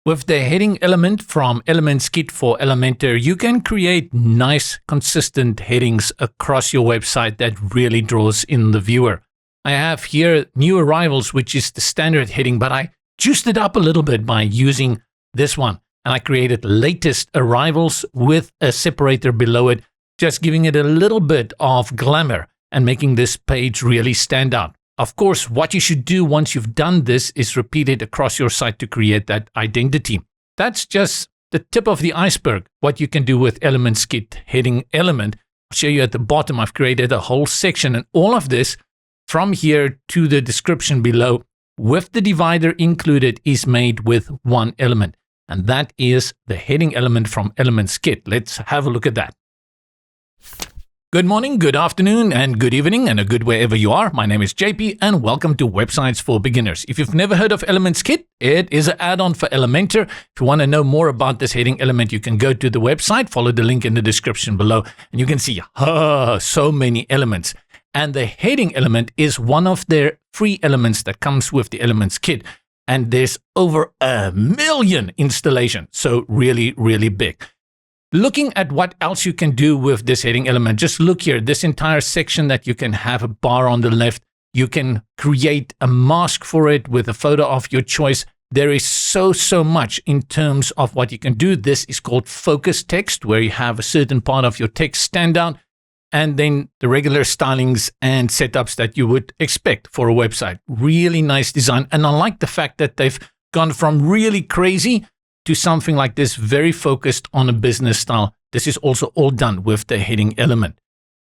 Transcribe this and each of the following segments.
With the heading element from ElementsKit for Elementor, you can create nice, consistent headings across your website that really draws in the viewer. I have here new arrivals, which is the standard heading, but I juiced it up a little bit by using this one. And I created latest arrivals with a separator below it, just giving it a little bit of glamour and making this page really stand out. Of course, what you should do once you've done this is repeat it across your site to create that identity. That's just the tip of the iceberg, what you can do with ElementsKit heading element. I'll show you at the bottom. I've created a whole section, and all of this from here to the description below with the divider included is made with one element, and that is the heading element from ElementsKit. Let's have a look at that. Good morning, good afternoon, and good evening, and a good wherever you are. My name is JP, and welcome to Websites for Beginners. If you've never heard of ElementsKit, it is an add-on for Elementor. If you want to know more about this heading element, you can go to the website, follow the link in the description below, and you can see so many elements. And the heading element is one of their free elements that comes with the ElementsKit, and there's over 1 million installations, so really, really big. Looking at what else you can do with this heading element, just look here, this entire section that you can have a bar on the left. You can create a mask for it with a photo of your choice. There is so much in terms of what you can do. This is called focus text, where you have a certain part of your text stand out, and then the regular stylings and setups that you would expect for a website. Really nice design. And I like the fact that they've gone from really crazy to something like this, very focused on a business style. This is also all done with the heading element.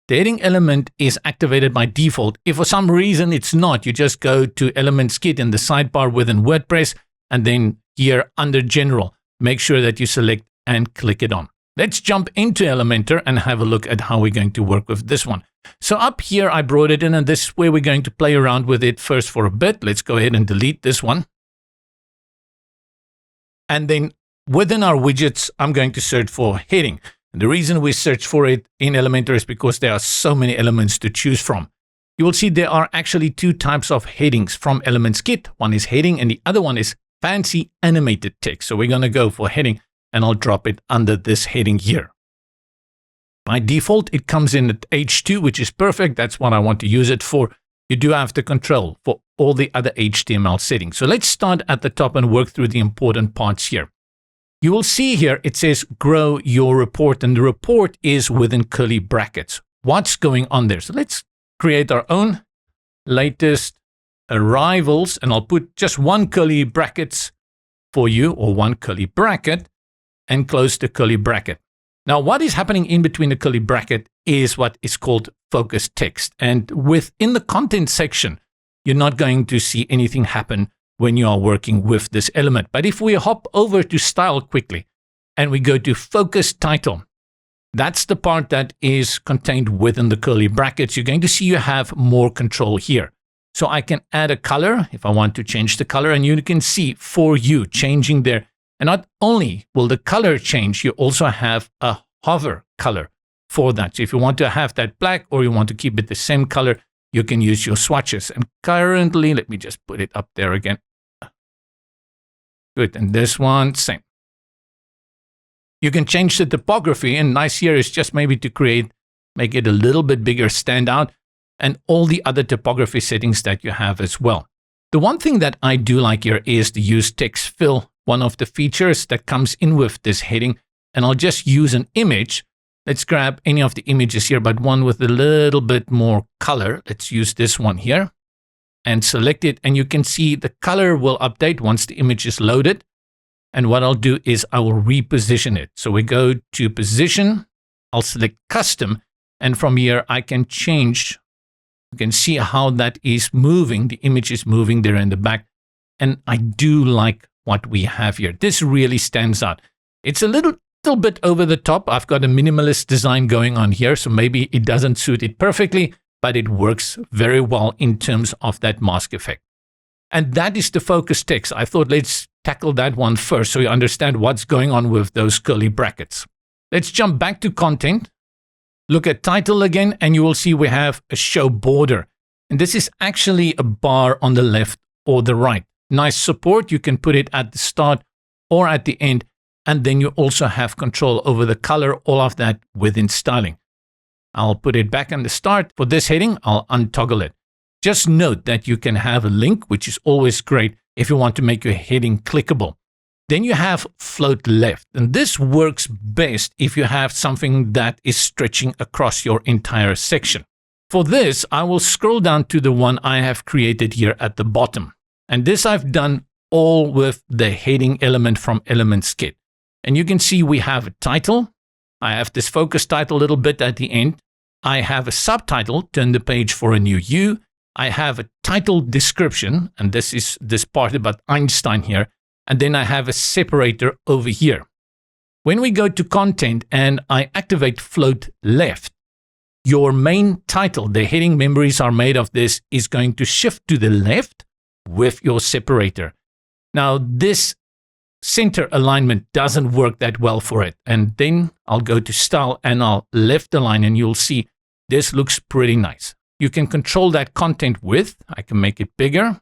The heading element is activated by default. If for some reason it's not, you just go to ElementsKit in the sidebar within WordPress, and then here under General, make sure that you select and click it on. Let's jump into Elementor and have a look at how we're going to work with this one. So up here, I brought it in, and this is where we're going to play around with it first for a bit. Let's go ahead and delete this one. And then within our widgets, I'm going to search for heading. And the reason we search for it in Elementor is because there are so many elements to choose from. You will see there are actually two types of headings from ElementsKit. One is heading and the other one is fancy animated text. So we're going to go for heading, and I'll drop it under this heading here. By default, it comes in at H2, which is perfect. That's what I want to use it for. You do have the control for all the other HTML settings. So let's start at the top and work through the important parts here. You will see here it says grow your report, and the report is within curly brackets. What's going on there? So let's create our own latest arrivals, and I'll put just one curly brackets for you, or one curly bracket, and close the curly bracket. Now, what is happening in between the curly bracket is what is called focus text. And within the content section, you're not going to see anything happen when you are working with this element. But if we hop over to style quickly and we go to focus title, that's the part that is contained within the curly brackets. You're going to see you have more control here. So I can add a color if I want to change the color, and you can see for you changing there. And not only will the color change, you also have a hover color for that. So if you want to have that black, or you want to keep it the same color, you can use your swatches. And currently, let me just put it up there again. Good, and this one, same. You can change the typography, and nice here is just maybe to make it a little bit bigger, stand out, and all the other typography settings that you have as well. The one thing that I do like here is to use text fill, one of the features that comes in with this heading, and I'll just use an image. Let's grab any of the images here, but one with a little bit more color. Let's use this one here and select it, and you can see the color will update once the image is loaded. And what I'll do is I will reposition it. So we go to position, I'll select custom, and from here I can change. You can see how that is moving. The image is moving there in the back, and I do like what we have here. This really stands out. It's a little bit over the top. I've got a minimalist design going on here, so maybe it doesn't suit it perfectly, but it works very well in terms of that mask effect. And that is the focus text. I thought let's tackle that one first so you understand what's going on with those curly brackets. Let's jump back to content. Look at title again, and you will see we have a show border. And this is actually a bar on the left or the right. Nice support. You can put it at the start or at the end. And then you also have control over the color, all of that within styling. I'll put it back on the start. For this heading, I'll untoggle it. Just note that you can have a link, which is always great if you want to make your heading clickable. Then you have float left, and this works best if you have something that is stretching across your entire section. For this, I will scroll down to the one I have created here at the bottom. And this I've done all with the heading element from ElementsKit. And you can see we have a title. I have this focus title a little bit at the end. I have a subtitle, turn the page for a new you. I have a title description, and this is this part about Einstein here. And then I have a separator over here. When we go to content and I activate float left, your main title, the heading memories are made of this, is going to shift to the left with your separator. Now, this center alignment doesn't work that well for it. And then I'll go to style and I'll left align, and you'll see this looks pretty nice. You can control that content width. I can make it bigger.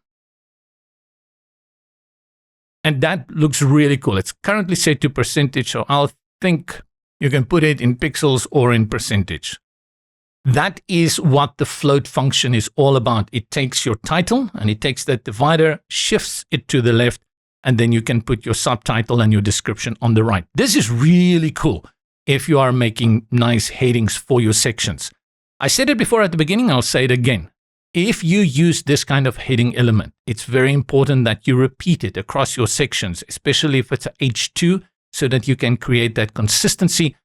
And that looks really cool. It's currently set to percentage, so I'll think you can put it in pixels or in percentage. That is what the float function is all about. It takes your title and it takes that divider, shifts it to the left, and then you can put your subtitle and your description on the right. This is really cool if you are making nice headings for your sections. I said it before at the beginning, I'll say it again. If you use this kind of heading element, it's very important that you repeat it across your sections, especially if it's a H2, so that you can create that consistency.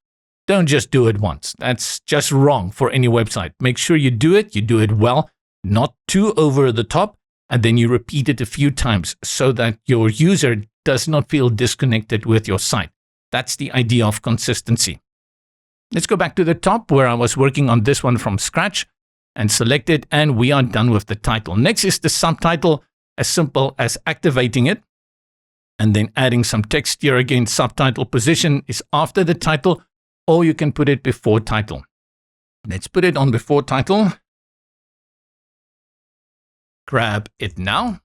Don't just do it once. That's just wrong for any website. Make sure you do it well, not too over the top, and then you repeat it a few times so that your user does not feel disconnected with your site. That's the idea of consistency. Let's go back to the top where I was working on this one from scratch and select it, and we are done with the title. Next is the subtitle, as simple as activating it and then adding some text here. Again, subtitle position is after the title, or you can put it before title. Let's put it on before title. Grab it now.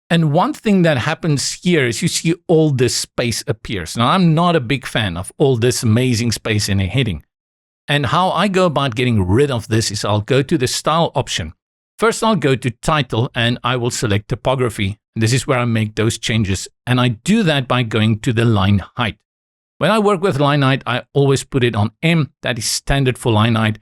And one thing that happens here is you see all this space appears. Now, I'm not a big fan of all this amazing space in a heading. And how I go about getting rid of this is I'll go to the style option. First, I'll go to title and I will select typography. This is where I make those changes. And I do that by going to the line height. When I work with line height, I always put it on M. That is standard for line height.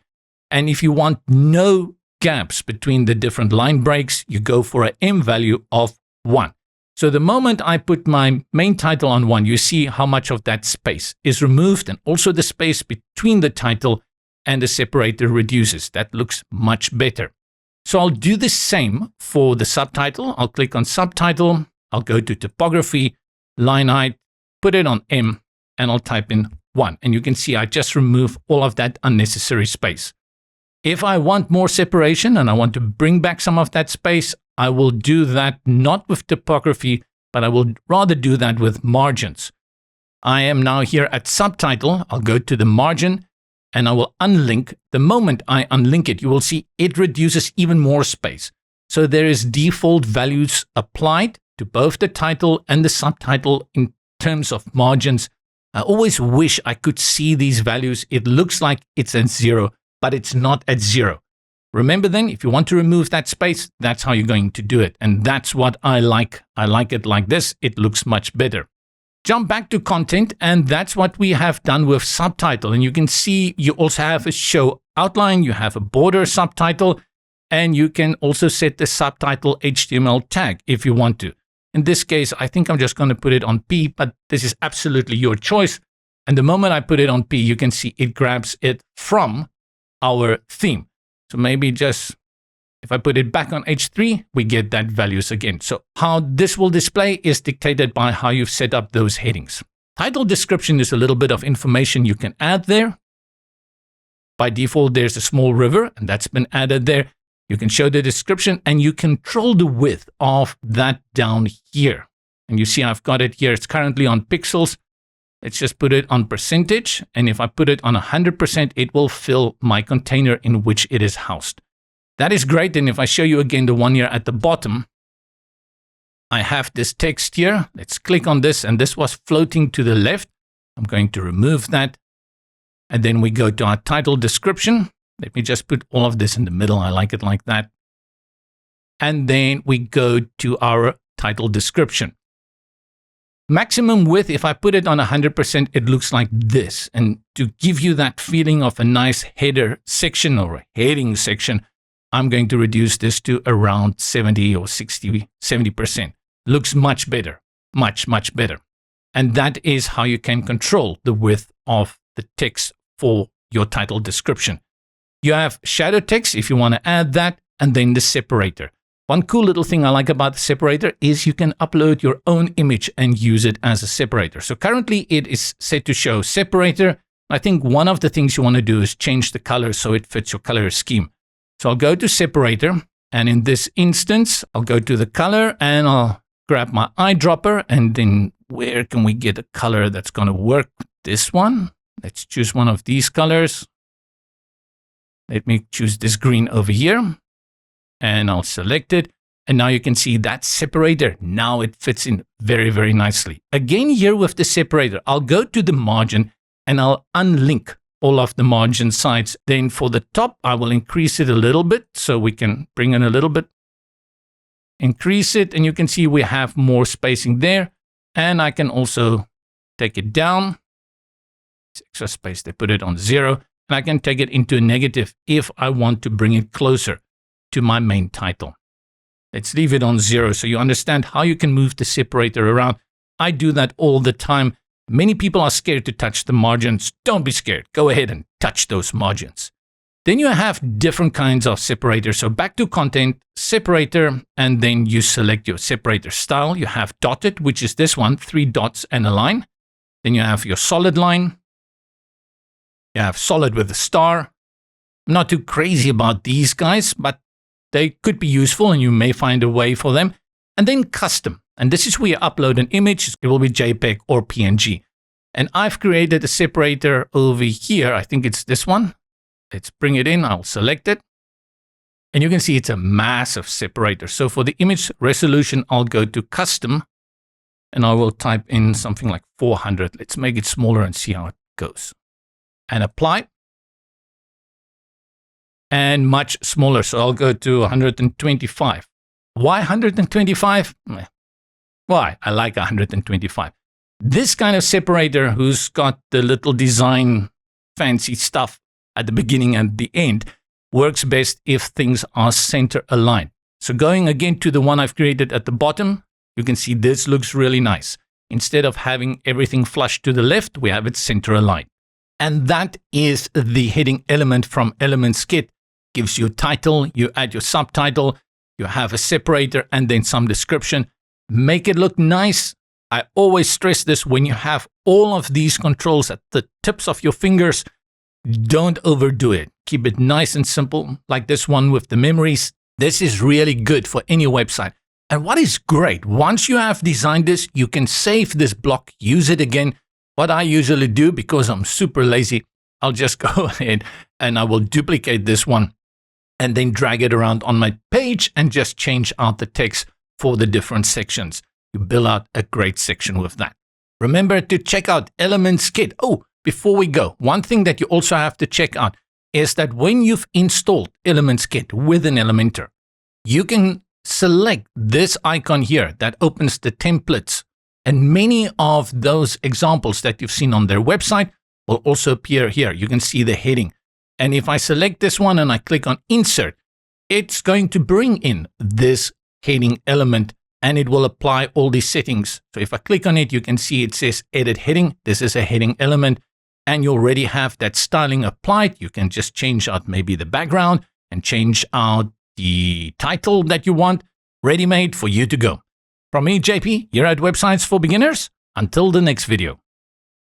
And if you want no gaps between the different line breaks, you go for an M value of 1. So the moment I put my main title on 1, you see how much of that space is removed, and also the space between the title and the separator reduces. That looks much better. So I'll do the same for the subtitle. I'll click on subtitle. I'll go to typography, line height, put it on M, and I'll type in 1. And you can see I just remove all of that unnecessary space. If I want more separation and I want to bring back some of that space, I will do that not with typography, but I will rather do that with margins. I am now here at subtitle. I'll go to the margin and I will unlink. The moment I unlink it, you will see it reduces even more space. So there is default values applied to both the title and the subtitle in terms of margins. I always wish I could see these values. It looks like it's at 0, but it's not at 0. Remember then, if you want to remove that space, that's how you're going to do it. And that's what I like. I like it like this. It looks much better. Jump back to content, and that's what we have done with subtitle. And you can see you also have a show outline, you have a border subtitle, and you can also set the subtitle HTML tag if you want to. In this case, I think I'm just going to put it on P, but this is absolutely your choice. And the moment I put it on P, you can see it grabs it from our theme. So maybe just, if I put it back on H3, we get that values again. So how this will display is dictated by how you've set up those headings. Title description is a little bit of information you can add there. By default, there's a small river, and that's been added there. You can show the description, and you control the width of that down here. And you see I've got it here. It's currently on pixels. Let's just put it on percentage. And if I put it on 100%, it will fill my container in which it is housed. That is great. And if I show you again the one here at the bottom, I have this text here. Let's click on this, and this was floating to the left. I'm going to remove that. And then we go to our title description. Let me just put all of this in the middle. I like it like that. And then we go to our title description. Maximum width, if I put it on 100%, it looks like this. And to give you that feeling of a nice header section or a heading section, I'm going to reduce this to around 70 or 60, 70%. Looks much better, much better. And that is how you can control the width of the text for your title description. You have shadow text if you want to add that, and then the separator. One cool little thing I like about the separator is you can upload your own image and use it as a separator. So currently it is set to show separator. I think one of the things you want to do is change the color so it fits your color scheme. So I'll go to separator, and in this instance, I'll go to the color and I'll grab my eyedropper, and then where can we get a color that's going to work? This one. Let's choose one of these colors. Let me choose this green over here. And I'll select it. And now you can see that separator. Now it fits in very nicely. Again, here with the separator, I'll go to the margin and I'll unlink all of the margin sides. Then for the top, I will increase it a little bit so we can bring in a little bit. Increase it, and you can see we have more spacing there. And I can also take it down. It's extra space. They put it on 0. And I can take it into a negative if I want to bring it closer to my main title. Let's leave it on 0 so you understand how you can move the separator around. I do that all the time. Many people are scared to touch the margins. Don't be scared. Go ahead and touch those margins. Then you have different kinds of separators. So back to content, separator, and then you select your separator style. You have dotted, which is this one, 3 dots and a line. Then you have your solid line. You have solid with a star. I'm not too crazy about these guys, but they could be useful and you may find a way for them. And then custom. And this is where you upload an image. It will be JPEG or PNG. And I've created a separator over here. I think it's this one. Let's bring it in. I'll select it. And you can see it's a massive separator. So for the image resolution, I'll go to custom. And I will type in something like 400. Let's make it smaller and see how it goes. And apply. And much smaller. So I'll go to 125. Why 125? Why? I like 125. This kind of separator who's got the little design fancy stuff at the beginning and the end works best if things are center aligned. So going again to the one I've created at the bottom, you can see this looks really nice. Instead of having everything flush to the left, we have it center aligned. And that is the heading element from ElementsKit. Gives you a title, you add your subtitle, you have a separator, and then some description. Make it look nice. I always stress this when you have all of these controls at the tips of your fingers. Don't overdo it. Keep it nice and simple, like this one with the memories. This is really good for any website. And what is great, once you have designed this, you can save this block, use it again. What I usually do, because I'm super lazy, I'll just go ahead and I will duplicate this one and then drag it around on my page and just change out the text for the different sections. You build out a great section with that. Remember to check out ElementsKit. Oh, before we go, one thing that you also have to check out is that when you've installed ElementsKit within Elementor, you can select this icon here that opens the templates. And many of those examples that you've seen on their website will also appear here. You can see the heading. And if I select this one and I click on insert, it's going to bring in this heading element and it will apply all these settings. So if I click on it, you can see it says edit heading. This is a heading element and you already have that styling applied. You can just change out maybe the background and change out the title that you want, ready-made for you to go. From me, JP, here at Websites for Beginners. Until the next video.